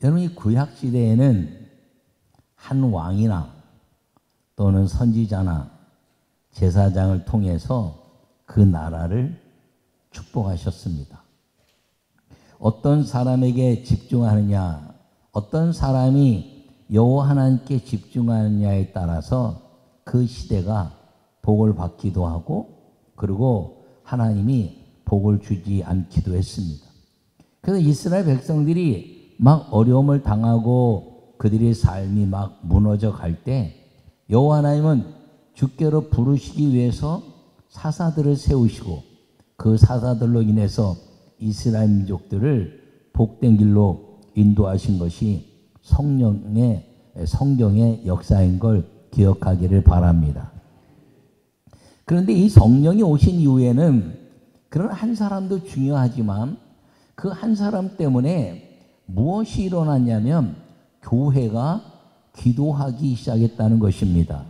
여러분, 이 구약 시대에는 한 왕이나 또는 선지자나 제사장을 통해서 그 나라를 축복하셨습니다. 어떤 사람에게 집중하느냐, 어떤 사람이 여호와 하나님께 집중하느냐에 따라서 그 시대가 복을 받기도 하고, 그리고 하나님이 복을 주지 않기도 했습니다. 그래서 이스라엘 백성들이 막 어려움을 당하고 그들의 삶이 막 무너져 갈 때 여호와 하나님은 주께로 부르시기 위해서 사사들을 세우시고, 그 사사들로 인해서 이스라엘 민족들을 복된 길로 인도하신 것이 성경의 역사인 걸 기억하기를 바랍니다. 그런데 이 성령이 오신 이후에는 그런 한 사람도 중요하지만 그 한 사람 때문에 무엇이 일어났냐면 교회가 기도하기 시작했다는 것입니다.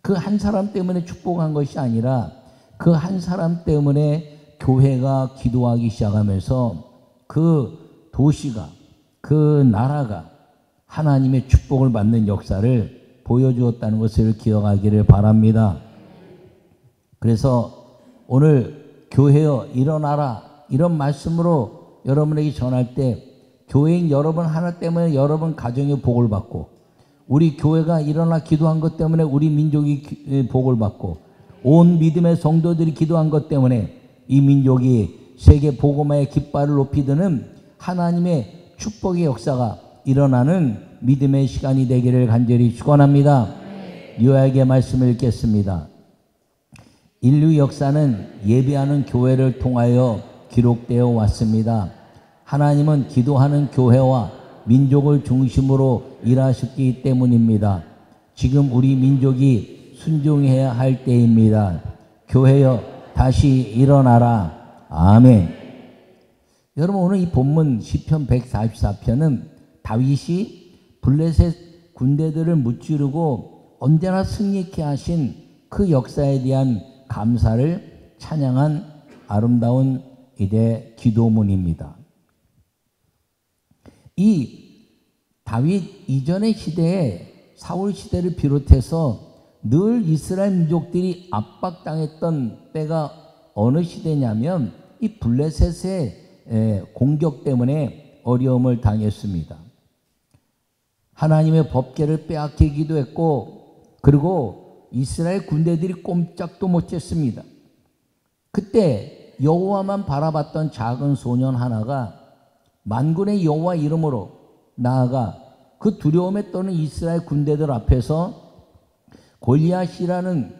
그 한 사람 때문에 축복한 것이 아니라 그 한 사람 때문에 교회가 기도하기 시작하면서 그 도시가, 그 나라가 하나님의 축복을 받는 역사를 보여주었다는 것을 기억하기를 바랍니다. 그래서 오늘 교회여 일어나라, 이런 말씀으로 여러분에게 전할 때 교회인 여러분 하나 때문에 여러분 가정의 복을 받고, 우리 교회가 일어나 기도한 것 때문에 우리 민족이 복을 받고, 온 믿음의 성도들이 기도한 것 때문에 이 민족이 세계 복음화의 깃발을 높이 드는 하나님의 축복의 역사가 일어나는 믿음의 시간이 되기를 간절히 축원합니다. 요약의 말씀을 읽겠습니다. 인류 역사는 예배하는 교회를 통하여 기록되어 왔습니다. 하나님은 기도하는 교회와 민족을 중심으로 일하셨기 때문입니다. 지금 우리 민족이 순종해야 할 때입니다. 교회여 다시 일어나라. 아멘. 여러분, 오늘 이 본문 시편 144편은 다윗이 블레셋 군대들을 무찌르고 언제나 승리케 하신 그 역사에 대한 감사를 찬양한 아름다운 이대 기도문입니다. 이 다윗 이전의 시대에 사울 시대를 비롯해서 늘 이스라엘 민족들이 압박당했던 때가 어느 시대냐면 이 블레셋의 공격 때문에 어려움을 당했습니다. 하나님의 법궤를 빼앗기기도 했고, 그리고 이스라엘 군대들이 꼼짝도 못했습니다. 그때 여호와만 바라봤던 작은 소년 하나가 만군의 여호와 이름으로 나아가 그 두려움에 떠는 이스라엘 군대들 앞에서 골리앗이라는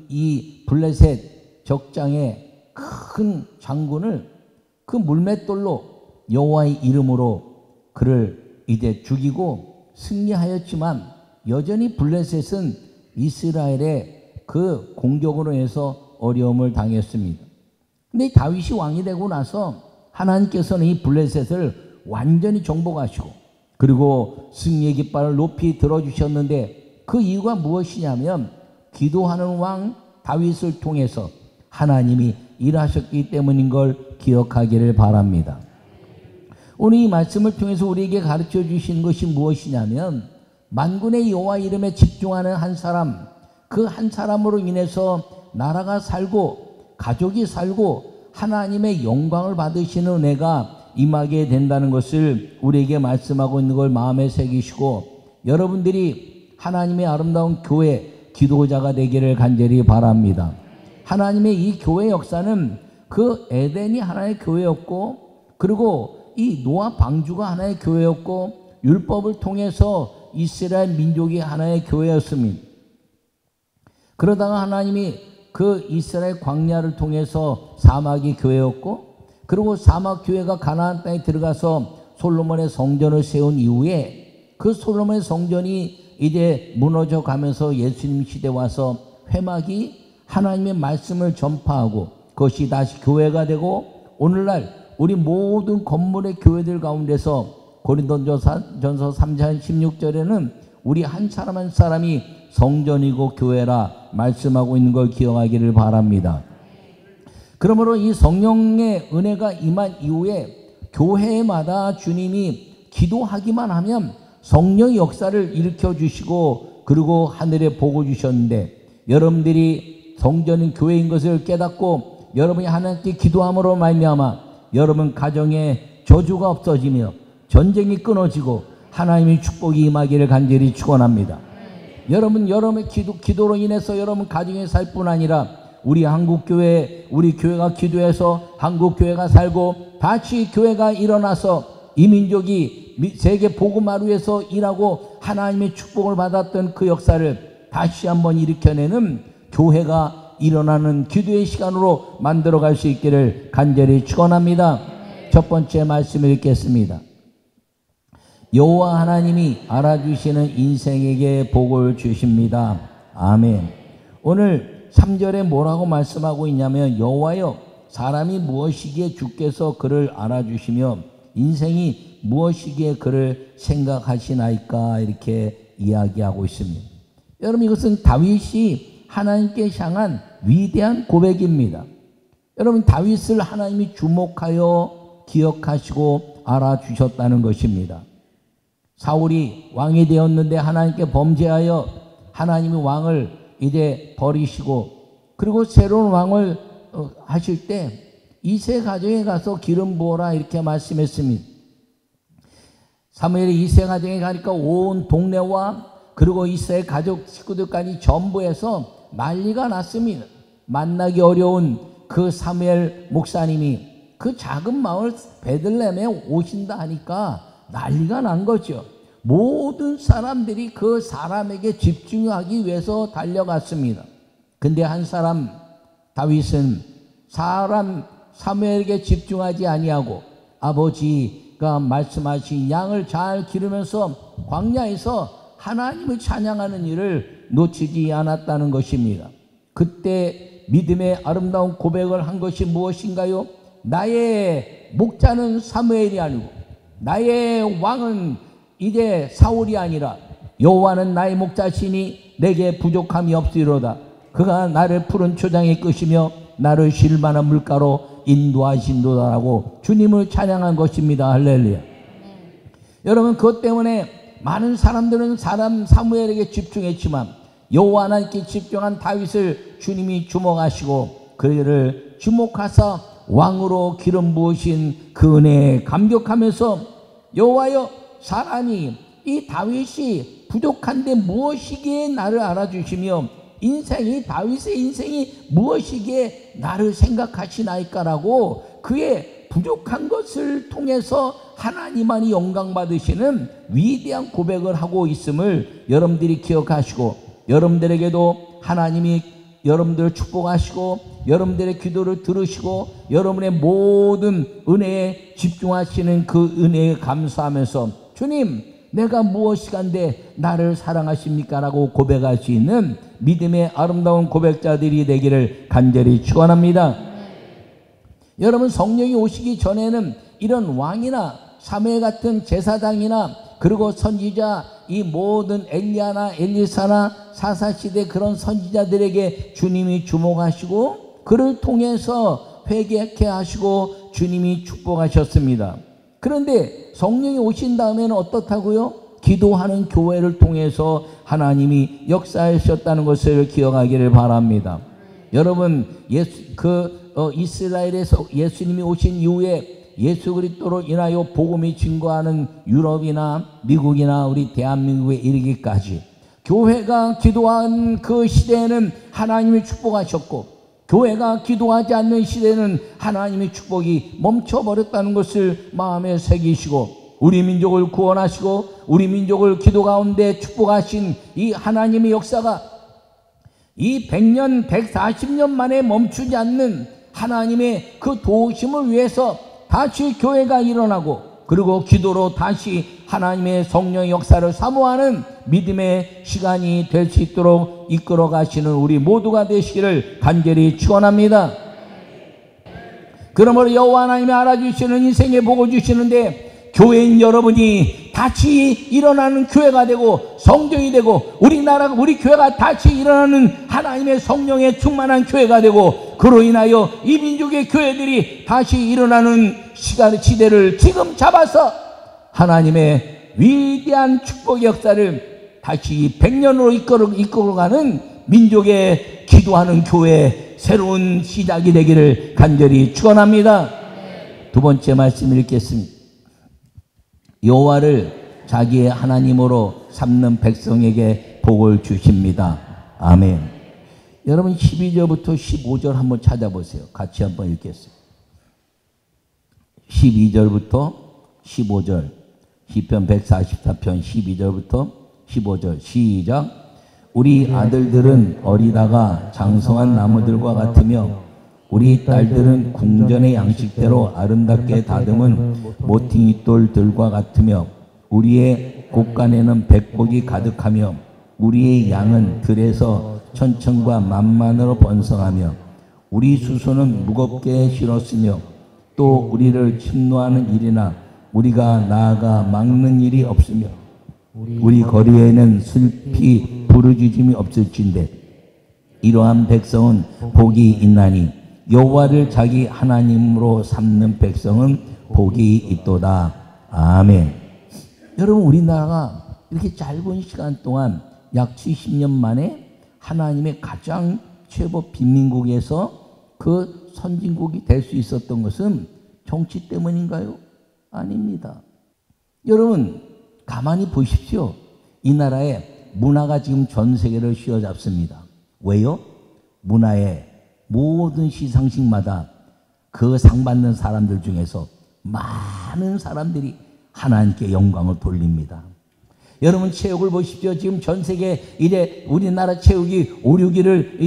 이 블레셋 적장의 큰 장군을 그 물맷돌로 여호와의 이름으로 그를 이제 죽이고 승리하였지만, 여전히 블레셋은 이스라엘의 그 공격으로 해서 어려움을 당했습니다. 근데 다윗이 왕이 되고 나서 하나님께서는 이 블레셋을 완전히 정복하시고, 그리고 승리의 깃발을 높이 들어주셨는데, 그 이유가 무엇이냐면 기도하는 왕 다윗을 통해서 하나님이 일하셨기 때문인 걸 기억하기를 바랍니다. 오늘 이 말씀을 통해서 우리에게 가르쳐 주신 것이 무엇이냐면, 만군의 여호와 이름에 집중하는 한 사람, 그 한 사람으로 인해서 나라가 살고 가족이 살고 하나님의 영광을 받으시는 은혜가 임하게 된다는 것을 우리에게 말씀하고 있는 걸 마음에 새기시고, 여러분들이 하나님의 아름다운 교회 기도자가 되기를 간절히 바랍니다. 하나님의 이 교회 역사는 그 에덴이 하나의 교회였고, 그리고 이 노아 방주가 하나의 교회였고, 율법을 통해서 이스라엘 민족이 하나의 교회였습니다. 그러다가 하나님이 그 이스라엘 광야를 통해서 사막이 교회였고, 그리고 사막 교회가 가나안 땅에 들어가서 솔로몬의 성전을 세운 이후에 그 솔로몬의 성전이 이제 무너져 가면서 예수님 시대 와서 회막이 하나님의 말씀을 전파하고 그것이 다시 교회가 되고, 오늘날 우리 모든 건물의 교회들 가운데서 고린도전서 3장 16절에는 우리 한 사람 한 사람이 성전이고 교회라 말씀하고 있는 걸 기억하기를 바랍니다. 그러므로 이 성령의 은혜가 임한 이후에 교회마다 주님이 기도하기만 하면 성령의 역사를 일으켜 주시고 그리고 하늘에 복을 주셨는데, 여러분들이 성전인 교회인 것을 깨닫고 여러분이 하나님께 기도함으로 말미암아 여러분 가정에 저주가 없어지며 전쟁이 끊어지고 하나님의 축복이 임하기를 간절히 축원합니다. 여러분의 기도로 인해서 여러분 가정에 살 뿐 아니라 우리 한국교회, 우리 교회가 기도해서 한국교회가 살고 다시 교회가 일어나서 이 민족이 세계 복음화를 위해서 일하고 하나님의 축복을 받았던 그 역사를 다시 한번 일으켜내는 교회가 일어나는 기도의 시간으로 만들어갈 수 있기를 간절히 축원합니다. 첫 번째 말씀을 읽겠습니다. 여호와 하나님이 알아주시는 인생에게 복을 주십니다. 아멘. 오늘 3절에 뭐라고 말씀하고 있냐면, 여호와여, 사람이 무엇이기에 주께서 그를 알아주시며 인생이 무엇이기에 그를 생각하시나이까, 이렇게 이야기하고 있습니다. 여러분, 이것은 다윗이 하나님께 향한 위대한 고백입니다. 여러분, 다윗을 하나님이 주목하여 기억하시고 알아주셨다는 것입니다. 사울이 왕이 되었는데 하나님께 범죄하여 하나님이 왕을 이제 버리시고, 그리고 새로운 왕을 하실 때 이세 가정에 가서 기름 부어라, 이렇게 말씀했습니다. 사무엘이 이세 가정에 가니까 온 동네와 그리고 이스라엘 가족 식구들까지 전부 해서 난리가 났습니다. 만나기 어려운 그 사무엘 목사님이 그 작은 마을 베들레헴에 오신다 하니까 난리가 난 거죠. 모든 사람들이 그 사람에게 집중하기 위해서 달려갔습니다. 근데 한 사람, 다윗은 사무엘에게 집중하지 아니하고 아버지가 말씀하신 양을 잘 기르면서 광야에서 하나님을 찬양하는 일을 놓치지 않았다는 것입니다. 그때 믿음의 아름다운 고백을 한 것이 무엇인가요? 나의 목자는 사무엘이 아니고 나의 왕은 이제 사울이 아니라 여호와는 나의 목자시니 내게 부족함이 없으리로다. 그가 나를 푸른 초장에 끄시며 나를 쉴 만한 물가로 인도하신도다라고 주님을 찬양한 것입니다. 할렐루야. 여러분, 그것 때문에 많은 사람들은 사무엘에게 집중했지만 여호와 하나님께 집중한 다윗을 주님이 주목하시고 그를 주목하사 왕으로 기름 부으신 그 은혜에 감격하면서, 여호와여, 사람이 이 다윗이 부족한데 무엇이기에 나를 알아주시며 다윗의 인생이 무엇이기에 나를 생각하시나이까라고 그의 부족한 것을 통해서 하나님만이 영광 받으시는 위대한 고백을 하고 있음을 여러분들이 기억하시고, 여러분들에게도 하나님이 여러분들을 축복하시고 여러분들의 기도를 들으시고 여러분의 모든 은혜에 집중하시는 그 은혜에 감사하면서, 주님, 내가 무엇이간데 나를 사랑하십니까? 라고 고백할 수 있는 믿음의 아름다운 고백자들이 되기를 간절히 축원합니다. 여러분, 성령이 오시기 전에는 이런 왕이나 사무엘 같은 제사장이나 그리고 선지자, 이 모든 엘리야나 엘리사나 사사시대 그런 선지자들에게 주님이 주목하시고 그를 통해서 회개케 하시고 주님이 축복하셨습니다. 그런데 성령이 오신 다음에는 어떻다고요? 기도하는 교회를 통해서 하나님이 역사하셨다는 것을 기억하기를 바랍니다. 여러분, 이스라엘에서 예수님이 오신 이후에 예수 그리스도로 인하여 복음이 증거하는 유럽이나 미국이나 우리 대한민국에 이르기까지 교회가 기도한 그 시대에는 하나님이 축복하셨고, 교회가 기도하지 않는 시대는 하나님의 축복이 멈춰버렸다는 것을 마음에 새기시고, 우리 민족을 구원하시고 우리 민족을 기도 가운데 축복하신 이 하나님의 역사가 이 100년, 140년 만에 멈추지 않는 하나님의 그 도우심을 위해서 다시 교회가 일어나고, 그리고 기도로 다시 하나님의 성령의 역사를 사모하는 믿음의 시간이 될 수 있도록 이끌어 가시는 우리 모두가 되시기를 간절히 축원합니다. 그러므로 여호와 하나님이 알아주시는 인생에 복을 주시는데, 교회인 여러분이 다시 일어나는 교회가 되고 성전이 되고 우리나라가, 우리 교회가 다시 일어나는 하나님의 성령에 충만한 교회가 되고, 그로 인하여 이 민족의 교회들이 다시 일어나는 시대를 지금 잡아서 하나님의 위대한 축복의 역사를 다시 100년으로 이끌어가는 민족의 기도하는 교회 새로운 시작이 되기를 간절히 축원합니다. 두 번째 말씀 읽겠습니다. 여호와를 자기의 하나님으로 삼는 백성에게 복을 주십니다. 아멘. 여러분 12절부터 15절 한번 찾아보세요. 같이 한번 읽겠습니다. 12절부터 15절 시편 144편 12절부터 15절 시작. 우리 아들들은 어리다가 장성한 나무들과 같으며 우리 딸들은 궁전의 양식대로 아름답게 다듬은 모퉁이 돌들과 같으며 우리의 곳간에는 백복이 가득하며 우리의 양은 들에서 천천과 만만으로 번성하며 우리 수소는 무겁게 실었으며 또 우리를 침노하는 일이나 우리가 나아가 막는 일이 없으며 우리 거리에는 슬피 부르짖음이 없을진데 이러한 백성은 복이 있나니 여호와를 자기 하나님으로 삼는 백성은 복이 있도다. 아멘. 여러분 우리나라가 이렇게 짧은 시간 동안 약 70년 만에 하나님의 가장 최고 빈민국에서 그 선진국이 될 수 있었던 것은 정치 때문인가요? 아닙니다. 여러분 가만히 보십시오. 이 나라의 문화가 지금 전 세계를 휘어잡습니다. 왜요? 문화의 모든 시상식마다 그 상 받는 사람들 중에서 많은 사람들이 하나님께 영광을 돌립니다. 여러분 체육을 보십시오. 지금 전 세계 이래 우리나라 체육이 5, 6위를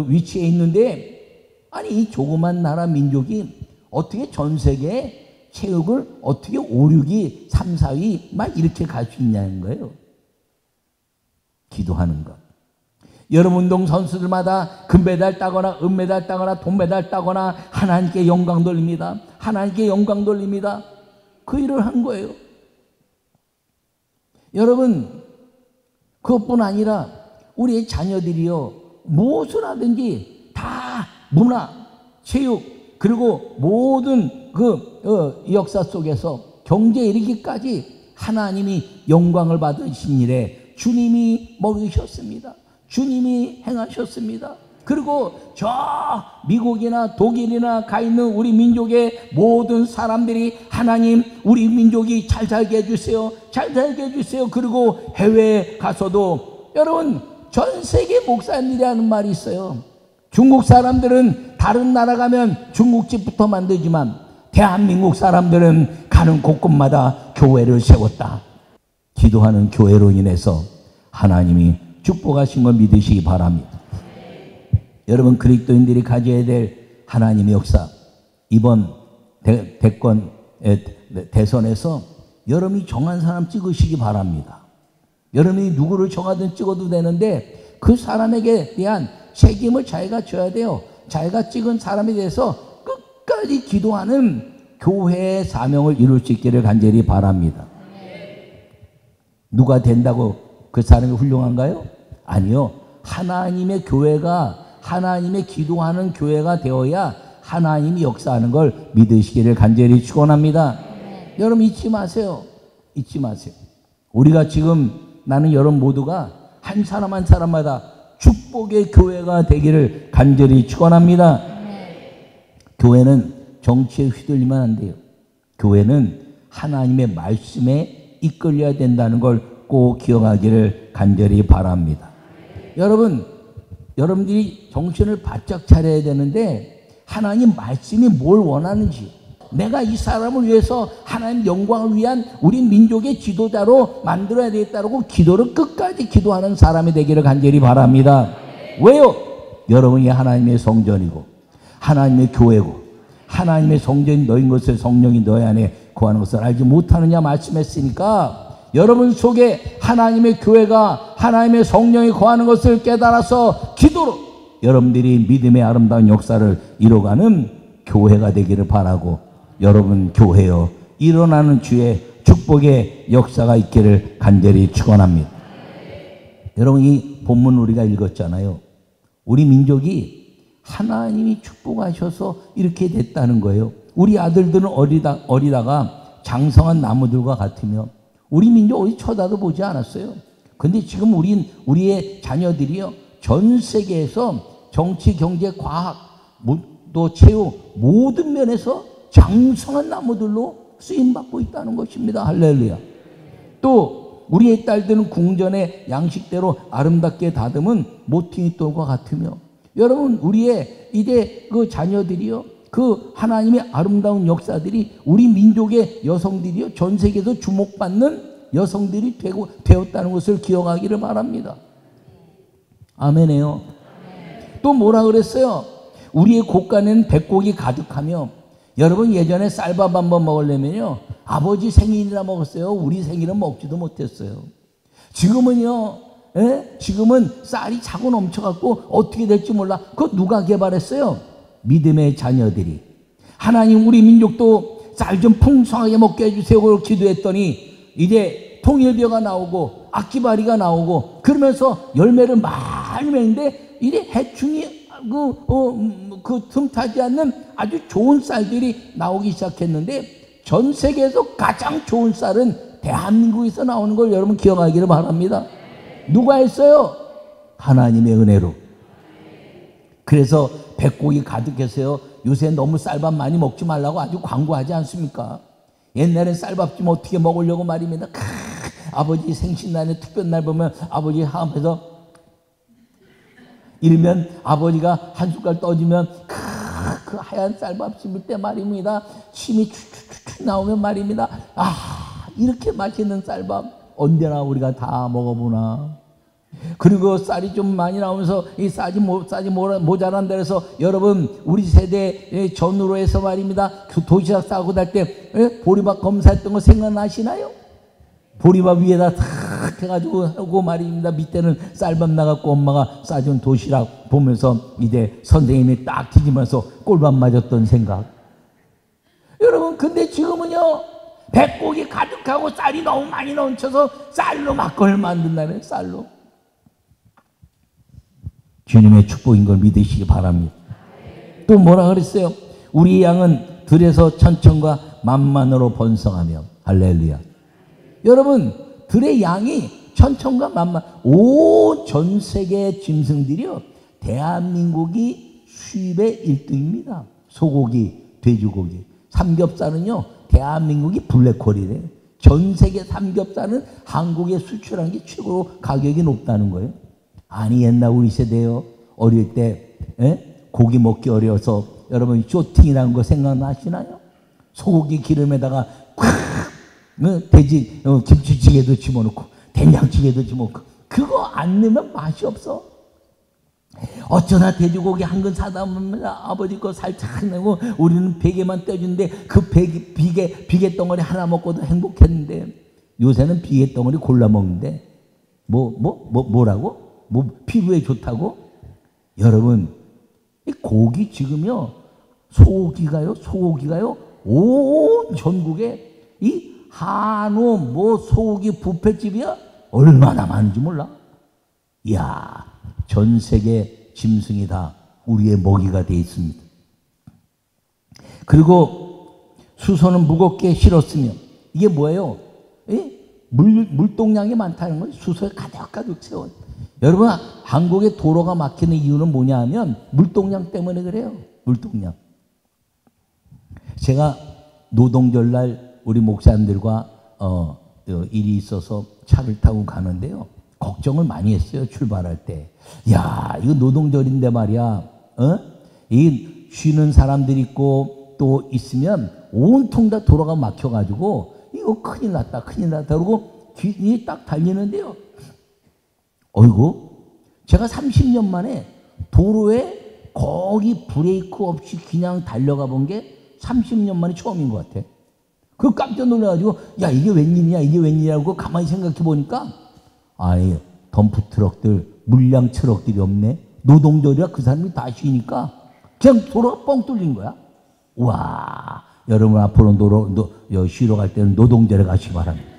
위치해 있는데 아니 이 조그만 나라 민족이 어떻게 전 세계 체육을 어떻게 5, 6위, 3, 4위 막 이렇게 갈 수 있냐는 거예요. 기도하는 것. 여러분 운동 선수들마다 금메달 따거나 은메달 따거나 돈메달 따거나 하나님께 영광 돌립니다. 하나님께 영광 돌립니다. 그 일을 한 거예요. 여러분 그것뿐 아니라 우리의 자녀들이요 무엇을 하든지 다 문화, 체육 그리고 모든 그 역사 속에서 경제에 이르기까지 하나님이 영광을 받으신 일에 주님이 먹이셨습니다. 주님이 행하셨습니다. 그리고 저 미국이나 독일이나 가 있는 우리 민족의 모든 사람들이 하나님 우리 민족이 잘 살게 해주세요. 잘 살게 해주세요. 그리고 해외에 가서도 여러분 전 세계 목사님들이 하는 말이 있어요. 중국 사람들은 다른 나라 가면 중국집부터 만들지만 대한민국 사람들은 가는 곳곳마다 교회를 세웠다. 기도하는 교회로 인해서 하나님이 축복하신 걸 믿으시기 바랍니다. 여러분 그리스도인들이 가져야 될 하나님의 역사 이번 대선에서 여러분이 정한 사람 찍으시기 바랍니다. 여러분이 누구를 정하든 찍어도 되는데 그 사람에게 대한 책임을 자기가 져야 돼요. 자기가 찍은 사람에 대해서 끝까지 기도하는 교회의 사명을 이룰 수 있기를 간절히 바랍니다. 누가 된다고 그 사람이 훌륭한가요? 아니요. 하나님의 교회가 하나님의 기도하는 교회가 되어야 하나님이 역사하는 걸 믿으시기를 간절히 축원합니다. 여러분 잊지 마세요. 잊지 마세요. 우리가 지금 나는 여러분 모두가 한 사람 한 사람마다 축복의 교회가 되기를 간절히 축원합니다. 교회는 정치에 휘둘리면 안 돼요. 교회는 하나님의 말씀에 이끌려야 된다는 걸 꼭 기억하기를 간절히 바랍니다. 여러분들이 정신을 바짝 차려야 되는데 하나님 말씀이 뭘 원하는지 내가 이 사람을 위해서 하나님 영광을 위한 우리 민족의 지도자로 만들어야 되겠다고 기도를 끝까지 기도하는 사람이 되기를 간절히 바랍니다. 왜요? 여러분이 하나님의 성전이고 하나님의 교회고 하나님의 성전이 너인 것을 성령이 너희 안에 거하는 것을 알지 못하느냐 말씀했으니까 여러분 속에 하나님의 교회가 하나님의 성령이 거하는 것을 깨달아서 기도로 여러분들이 믿음의 아름다운 역사를 이뤄가는 교회가 되기를 바라고 여러분 교회여 일어나는 주의 축복의 역사가 있기를 간절히 축원합니다. 여러분 이 본문 우리가 읽었잖아요. 우리 민족이 하나님이 축복하셔서 이렇게 됐다는 거예요. 우리 아들들은 어리다가 장성한 나무들과 같으며 우리 민족 어디 쳐다도 보지 않았어요. 근데 지금 우리의 자녀들이요, 전 세계에서 정치, 경제, 과학, 또 체육 모든 면에서 장성한 나무들로 쓰임받고 있다는 것입니다. 할렐루야. 또 우리의 딸들은 궁전의 양식대로 아름답게 다듬은 모퉁이 돌과 같으며, 여러분 우리의 이제 그 자녀들이요, 그 하나님의 아름다운 역사들이 우리 민족의 여성들이요, 전 세계에서 주목받는 여성들이 되었다는 것을 기억하기를 바랍니다. 아멘이요. 또 뭐라 그랬어요? 우리의 곳간에는 백곡이 가득하며, 여러분 예전에 쌀밥 한번 먹으려면요, 아버지 생일이라 먹었어요. 우리 생일은 먹지도 못했어요. 지금은요, 지금은 쌀이 차고 넘쳐갖고 어떻게 될지 몰라. 그거 누가 개발했어요? 믿음의 자녀들이. 하나님 우리 민족도 쌀 좀 풍성하게 먹게 해주세요. 그걸 기도했더니 이제 통일벼가 나오고 악기바리가 나오고 그러면서 열매를 많이 맺는데 이제 해충이 그 틈타지 않는 아주 좋은 쌀들이 나오기 시작했는데, 전 세계에서 가장 좋은 쌀은 대한민국에서 나오는 걸 여러분 기억하기를 바랍니다. 누가 했어요? 하나님의 은혜로. 그래서 백곡이 가득해서요, 요새 너무 쌀밥 많이 먹지 말라고 아주 광고하지 않습니까? 옛날엔 쌀밥 좀 어떻게 먹으려고 말입니다. 아버지 생신날에 특별날 보면 아버지 앞에서 일면 아버지가 한 숟갈 떠주면 그 하얀 쌀밥 씹을 때 말입니다. 침이 추추추추 나오면 말입니다. 아, 이렇게 맛있는 쌀밥 언제나 우리가 다 먹어보나. 그리고 쌀이 좀 많이 나오면서 이 쌀이 모자란다 해서 여러분 우리 세대 전후로 해서 말입니다. 그 도시락 싸고 달 때 보리밥 검사했던 거 생각나시나요? 보리밥 위에다 탁 해가지고 하고 말입니다. 밑에는 쌀밥 나갖고 엄마가 싸준 도시락 보면서 이제 선생님이 딱 뒤지면서 꼴밥 맞았던 생각. 여러분 근데 지금은요, 백곡이 가득하고 쌀이 너무 많이 넘쳐서 쌀로 막걸리를 만든다는, 쌀로. 주님의 축복인 걸 믿으시기 바랍니다. 또 뭐라 그랬어요? 우리 양은 들에서 천천과 만만으로 번성하며. 할렐루야. 여러분 들의 양이 천천과 만만, 온 전 세계 짐승들이요, 대한민국이 수입의 1등입니다. 소고기, 돼지고기, 삼겹살은요 대한민국이 블랙홀이래요. 전 세계 삼겹살은 한국에 수출한 게 최고로 가격이 높다는 거예요. 아니 옛날 우리 세대요, 어릴 때 고기 먹기 어려워서 여러분 쇼팅이라는 거 생각나시나요? 소고기 기름에다가 돼지 김치찌개도 집어넣고 된장찌개도 집어넣고, 그거 안 넣으면 맛이 없어. 어쩌나 돼지고기 한 근 사다 보면 아버지 거 살짝 내고 우리는 베개만 떼주는데 그 비계 덩어리 하나 먹고도 행복했는데, 요새는 비계 덩어리 골라 먹는데 뭐라고? 피부에 좋다고? 여러분 이 고기 지금요, 소고기가요 온 전국에 이 한우 소고기 뷔페집이야 얼마나 많은지 몰라. 이야, 전 세계 짐승이 다 우리의 먹이가 되어 있습니다. 그리고 수소는 무겁게 실었으며, 이게 뭐예요? 물동량이 많다는 거예요. 수소에 가득가득 채워. 여러분 한국의 도로가 막히는 이유는 뭐냐 하면 물동량 때문에 그래요. 물동량. 제가 노동절날 우리 목사님들과 일이 있어서 차를 타고 가는데요, 걱정을 많이 했어요. 출발할 때. 야, 이거 노동절인데 말이야. 이 쉬는 사람들 있고 또 있으면 온통 다 도로가 막혀가지고 이거 큰일 났다. 그러고 뒤에 딱 달리는데요, 어이구, 제가 30년 만에 도로에 거기 브레이크 없이 그냥 달려가 본 게 30년 만에 처음인 것 같아. 그 깜짝 놀라가지고 야 이게 웬일이냐고 가만히 생각해 보니까, 아예 덤프 트럭들, 물량 트럭들이 없네. 노동절이라 그 사람이 다 쉬니까 그냥 도로가 뻥 뚫린 거야. 와, 여러분 앞으로 쉬러 갈 때는 노동절에 가시기 바랍니다.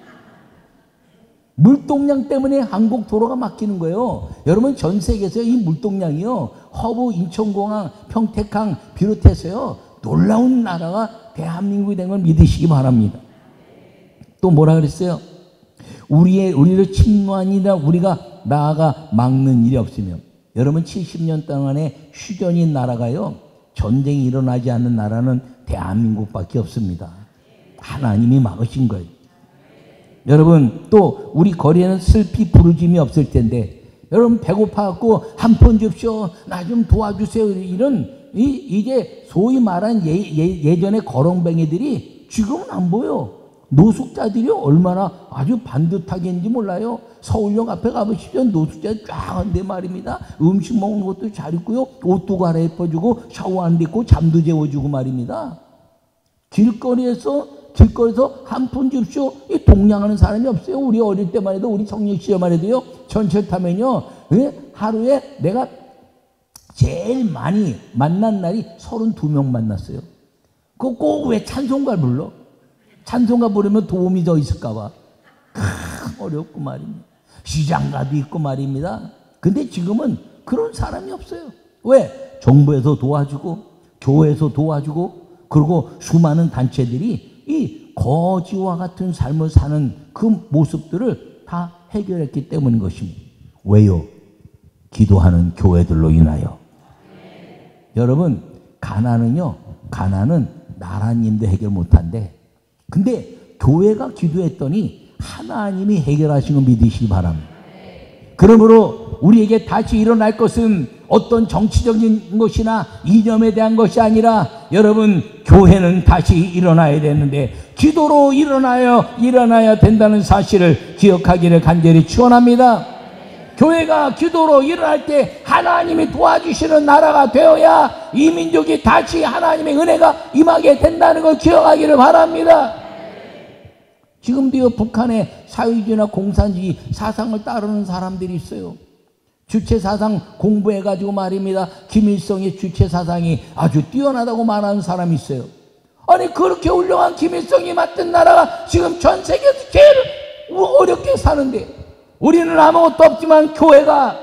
물동량 때문에 한국 도로가 막히는 거예요. 여러분 전 세계에서 이 물동량이요, 허브, 인천공항, 평택항 비롯해서요 놀라운 나라가 대한민국이 된 걸 믿으시기 바랍니다. 또 뭐라 그랬어요? 우리를 침노하니라 우리가 나아가 막는 일이 없으며. 여러분 70년 동안에 휴전인 나라가요, 전쟁이 일어나지 않는 나라는 대한민국밖에 없습니다. 하나님이 막으신 거예요. 여러분 또 우리 거리에는 슬피 부르짐이 없을 텐데, 여러분 배고파갖고 한 푼 줍쇼, 나 좀 도와주세요, 이런 이제 소위 말한 예전의 거렁뱅이들이 지금은 안 보여. 노숙자들이 얼마나 아주 반듯하게인지 몰라요. 서울역 앞에 가보시죠. 노숙자들 쫙 한데 말입니다. 음식 먹는 것도 잘 있고요, 옷도 갈아입어주고 샤워 안 입고 잠도 재워주고 말입니다. 길거리에서 한 푼 줍쇼, 이 동냥하는 사람이 없어요. 우리 어릴 때만 해도, 우리 청년 시절만 해도요, 전철 타면요, 하루에 내가 제일 많이 만난 날이 32명 만났어요. 그거 꼭 왜 찬송가 불러? 찬송가 부르면 도움이 더 있을까봐. 어렵고 말입니다. 시장가도 있고 말입니다. 근데 지금은 그런 사람이 없어요. 왜? 정부에서 도와주고 교회에서 도와주고, 그리고 수많은 단체들이 이 거지와 같은 삶을 사는 그 모습들을 다 해결했기 때문인 것입니다. 왜요? 기도하는 교회들로 인하여. 여러분 가난은 나라님도 해결 못한대. 근데 교회가 기도했더니 하나님이 해결하신 거 믿으시기 바랍니다. 그러므로 우리에게 다시 일어날 것은 어떤 정치적인 것이나 이념에 대한 것이 아니라, 여러분 교회는 다시 일어나야 되는데 기도로 일어나야 된다는 사실을 기억하기를 간절히 축원합니다. 교회가 기도로 일어날 때 하나님이 도와주시는 나라가 되어야 이 민족이 다시 하나님의 은혜가 임하게 된다는 걸 기억하기를 바랍니다. 지금도요, 북한에 사회주의나 공산주의 사상을 따르는 사람들이 있어요. 주체사상 공부해가지고 말입니다, 김일성의 주체사상이 아주 뛰어나다고 말하는 사람이 있어요. 아니 그렇게 훌륭한 김일성이 맡은 나라가 지금 전 세계에서 제일 어렵게 사는데, 우리는 아무것도 없지만 교회가,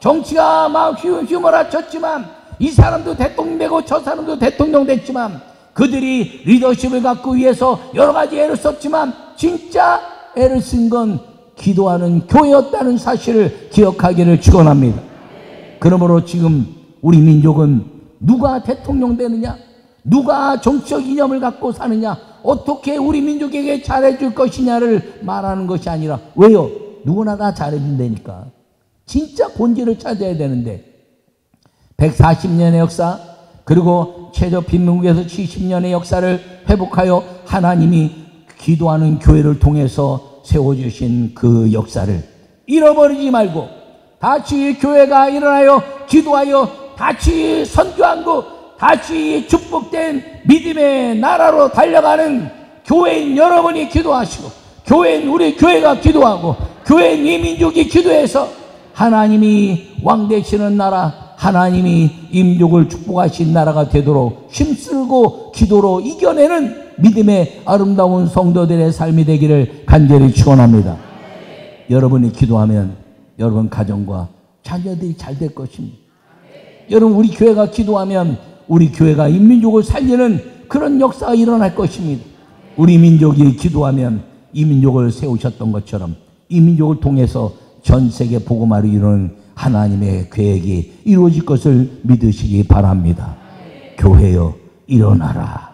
정치가 막 휘몰아쳤지만 이 사람도 대통령 되고 저 사람도 대통령 됐지만 그들이 리더십을 갖고 위해서 여러 가지 애를 썼지만 진짜 애를 쓴 건 기도하는 교회였다는 사실을 기억하기를 축원합니다. 그러므로 지금 우리 민족은 누가 대통령 되느냐, 누가 정치적 이념을 갖고 사느냐, 어떻게 우리 민족에게 잘해줄 것이냐를 말하는 것이 아니라, 왜요? 누구나 다 잘해준다니까. 진짜 본질을 찾아야 되는데 140년의 역사, 그리고 최저 빈민국에서 70년의 역사를 회복하여 하나님이 기도하는 교회를 통해서 세워주신 그 역사를 잃어버리지 말고 다시 교회가 일어나여 기도하여 다시 선교하고 다시 축복된 믿음의 나라로 달려가는 교회인 여러분이 기도하시고, 교회인 우리 교회가 기도하고, 교회인 이 민족이 기도해서 하나님이 왕 되시는 나라, 하나님이 임족을 축복하신 나라가 되도록 힘쓰고 기도로 이겨내는 믿음의 아름다운 성도들의 삶이 되기를 간절히 축원합니다. 여러분이 기도하면 여러분 가정과 자녀들이 잘 될 것입니다. 여러분 우리 교회가 기도하면 우리 교회가 인민족을 살리는 그런 역사가 일어날 것입니다. 우리 민족이 기도하면 이 민족을 세우셨던 것처럼 이 민족을 통해서 전 세계 복음화를 이루는 하나님의 계획이 이루어질 것을 믿으시기 바랍니다. 교회여 일어나라.